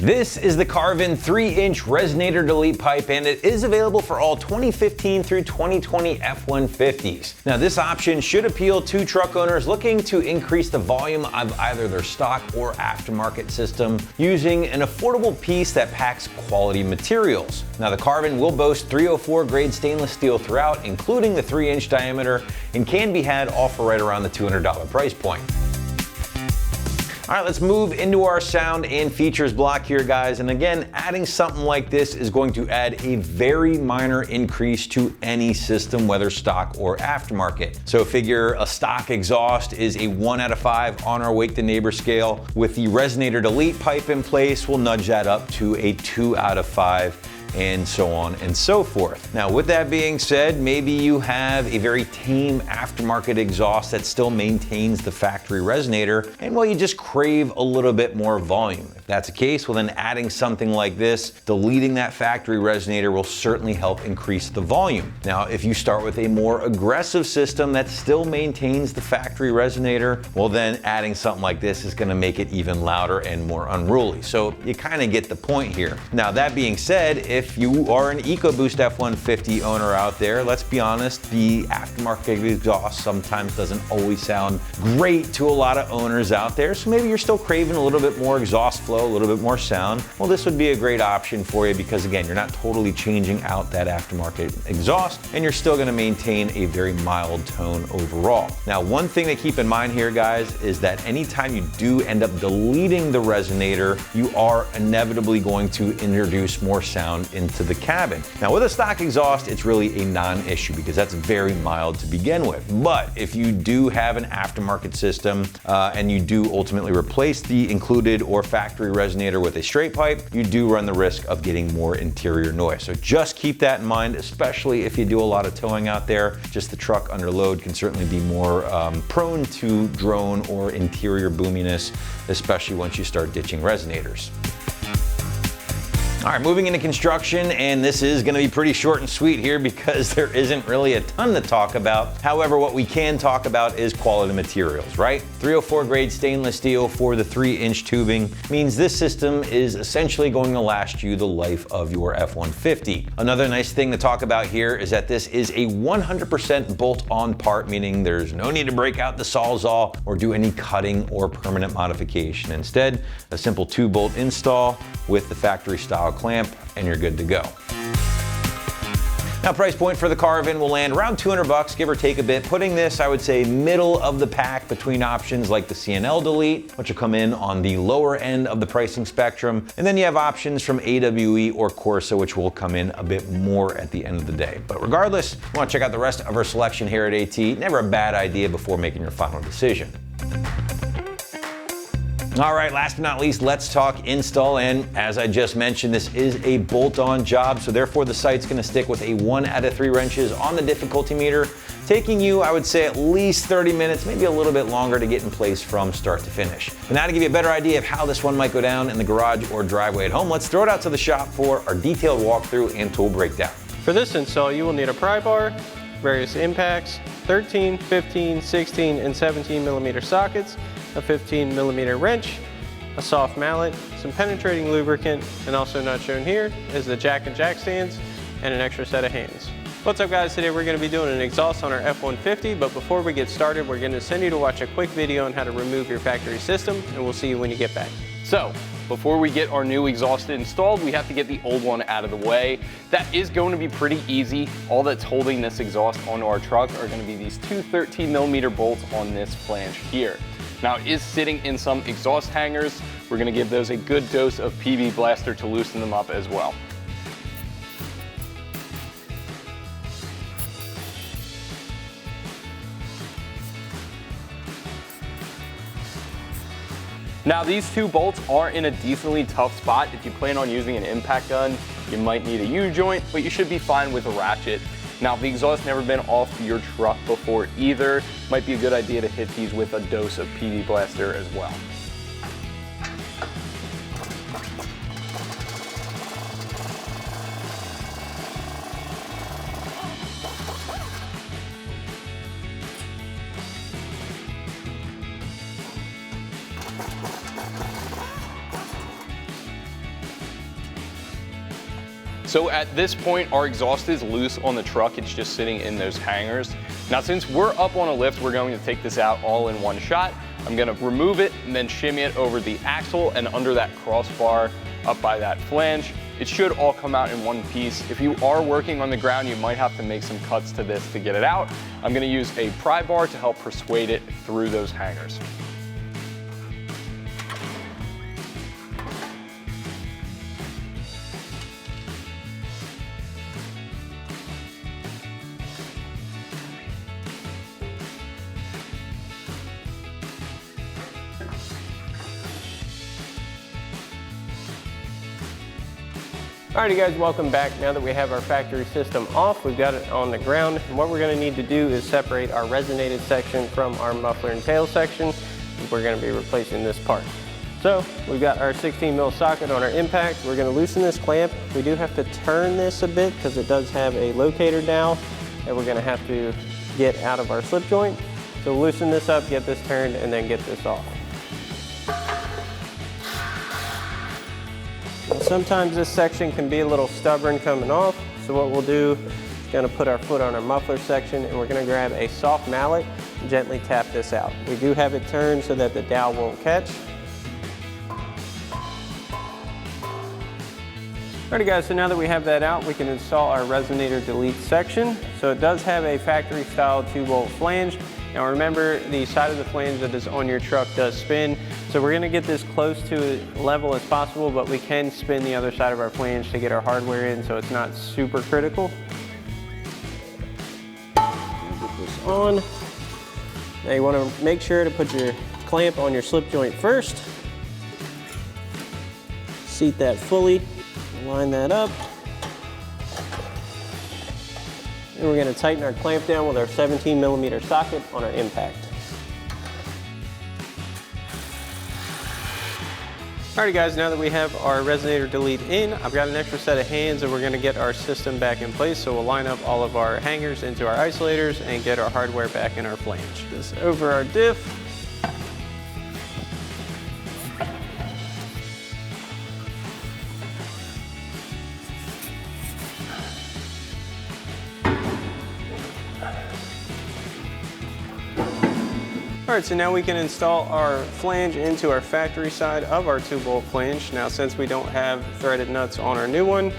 This is the Carven 3-inch Resonator Delete Pipe, and it is available for all 2015 through 2020 F-150s. Now, this option should appeal to truck owners looking to increase the volume of either their stock or aftermarket system using an affordable piece that packs quality materials. Now, the Carven will boast 304 grade stainless steel throughout, including the 3-inch diameter, and can be had all for right around the $200 price point. All right, let's move into our sound and features block here, guys. And again, adding something like this is going to add a very minor increase to any system, whether stock or aftermarket. So figure a stock exhaust is a 1 out of 5 on our Wake the Neighbor scale. With the Resonator Delete Pipe in place, we'll nudge that up to a 2 out of 5. And so on and so forth. Now, with that being said, maybe you have a very tame aftermarket exhaust that still maintains the factory resonator, and well, you just crave a little bit more volume. If that's the case, well then adding something like this, deleting that factory resonator, will certainly help increase the volume. Now, if you start with a more aggressive system that still maintains the factory resonator, well then adding something like this is gonna make it even louder and more unruly. So you kind of get the point here. Now, that being said, if you are an EcoBoost F-150 owner out there, let's be honest, the aftermarket exhaust sometimes doesn't always sound great to a lot of owners out there. So maybe you're still craving a little bit more exhaust flow, a little bit more sound. Well, this would be a great option for you because again, you're not totally changing out that aftermarket exhaust and you're still gonna maintain a very mild tone overall. Now, one thing to keep in mind here, guys, is that anytime you do end up deleting the resonator, you are inevitably going to introduce more sound into the cabin. Now, with a stock exhaust, it's really a non-issue because that's very mild to begin with. But if you do have an aftermarket system and you do ultimately replace the included or factory resonator with a straight pipe, you do run the risk of getting more interior noise. So just keep that in mind, especially if you do a lot of towing out there. Just the truck under load can certainly be more prone to drone or interior boominess, especially once you start ditching resonators. All right, moving into construction, and this is gonna be pretty short and sweet here because there isn't really a ton to talk about. However, what we can talk about is quality materials, right? 304 grade stainless steel for the 3-inch tubing means this system is essentially going to last you the life of your F-150. Another nice thing to talk about here is that this is a 100% bolt-on part, meaning there's no need to break out the Sawzall or do any cutting or permanent modification. Instead, a simple 2-bolt install with the factory style clamp and you're good to go. Now, price point for the Carven will land around $200, give or take a bit, putting this, I would say, middle of the pack between options like the CNL Delete, which will come in on the lower end of the pricing spectrum. And then you have options from AWE or Corsa, which will come in a bit more at the end of the day. But regardless, you want to check out the rest of our selection here at AT. Never a bad idea before making your final decision. All right, last but not least, let's talk install. And as I just mentioned, this is a bolt-on job, so therefore the site's gonna stick with a 1 out of 3 wrenches on the difficulty meter, taking you, I would say, at least 30 minutes, maybe a little bit longer to get in place from start to finish. But now to give you a better idea of how this one might go down in the garage or driveway at home, let's throw it out to the shop for our detailed walkthrough and tool breakdown. For this install, you will need a pry bar, various impacts, 13, 15, 16, and 17 millimeter sockets, a 15 millimeter wrench, a soft mallet, some penetrating lubricant, and also not shown here is the jack and jack stands and an extra set of hands. What's up, guys? Today we're going to be doing an exhaust on our F-150, but before we get started, we're going to send you to watch a quick video on how to remove your factory system, and we'll see you when you get back. So, before we get our new exhaust installed, we have to get the old one out of the way. That is going to be pretty easy. All that's holding this exhaust onto our truck are going to be these two 13 millimeter bolts on this flange here. Now, it is sitting in some exhaust hangers. We're gonna give those a good dose of PB Blaster to loosen them up as well. Now, these two bolts are in a decently tough spot. If you plan on using an impact gun, you might need a U-joint, but you should be fine with a ratchet. Now, if the exhaust never been off your truck before either, might be a good idea to hit these with a dose of PB Blaster as well. So at this point, our exhaust is loose on the truck. It's just sitting in those hangers. Now, since we're up on a lift, we're going to take this out all in one shot. I'm gonna remove it and then shimmy it over the axle and under that crossbar up by that flange. It should all come out in one piece. If you are working on the ground, you might have to make some cuts to this to get it out. I'm gonna use a pry bar to help persuade it through those hangers. Alrighty guys, welcome back. Now that we have our factory system off, we've got it on the ground. And what we're going to need to do is separate our resonated section from our muffler and tail section. We're going to be replacing this part. So we've got our 16 mil socket on our impact. We're going to loosen this clamp. We do have to turn this a bit because it does have a locator dowel that we're going to have to get out of our slip joint. So loosen this up, get this turned, and then get this off. Sometimes this section can be a little stubborn coming off, so what we'll do is going to put our foot on our muffler section and we're going to grab a soft mallet and gently tap this out. We do have it turned so that the dowel won't catch. Alrighty guys, so now that we have that out, we can install our Resonator Delete section. So it does have a factory style 2-bolt flange. Now remember, the side of the flange that is on your truck does spin. So we're gonna get this close to level as possible, but we can spin the other side of our flange to get our hardware in so it's not super critical. Get this on. Now you wanna make sure to put your clamp on your slip joint first. Seat that fully, line that up. And we're going to tighten our clamp down with our 17 millimeter socket on our impact. Alrighty guys, now that we have our Resonator Delete in, I've got an extra set of hands and we're going to get our system back in place. So we'll line up all of our hangers into our isolators and get our hardware back in our flange. This over our diff. Alright, so now we can install our flange into our factory side of our 2-bolt flange. Now since we don't have threaded nuts on our new one,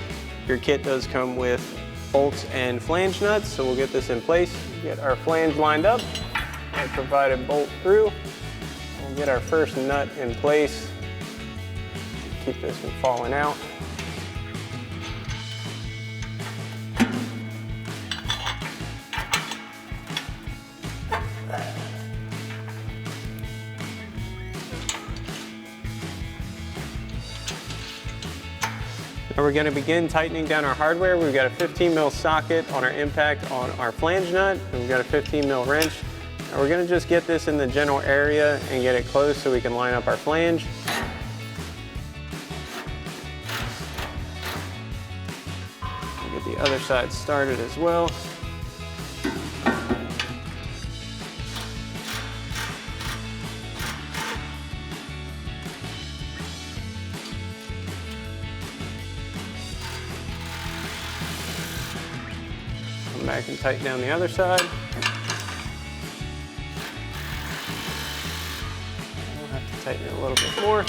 your kit does come with bolts and flange nuts, so we'll get this in place. Get our flange lined up and provide a bolt through. We'll get our first nut in place. Keep this from falling out. Now we're going to begin tightening down our hardware. We've got a 15 mil socket on our impact on our flange nut. We've got a 15 mil wrench. And we're going to just get this in the general area and get it close so we can line up our flange. We'll get the other side started as well. Come back and tighten down the other side. We'll have to tighten it a little bit more.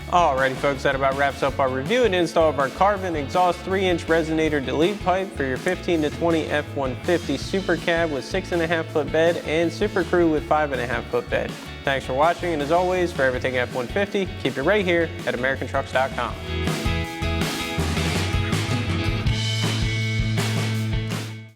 Alrighty folks, that about wraps up our review and install of our Carven Exhaust 3-inch Resonator Delete Pipe for your 15 to 20 F-150 SuperCab with 6.5 foot bed and Super Crew with 5.5 foot bed. Thanks for watching, and as always, for everything F-150, keep it right here at AmericanTrucks.com.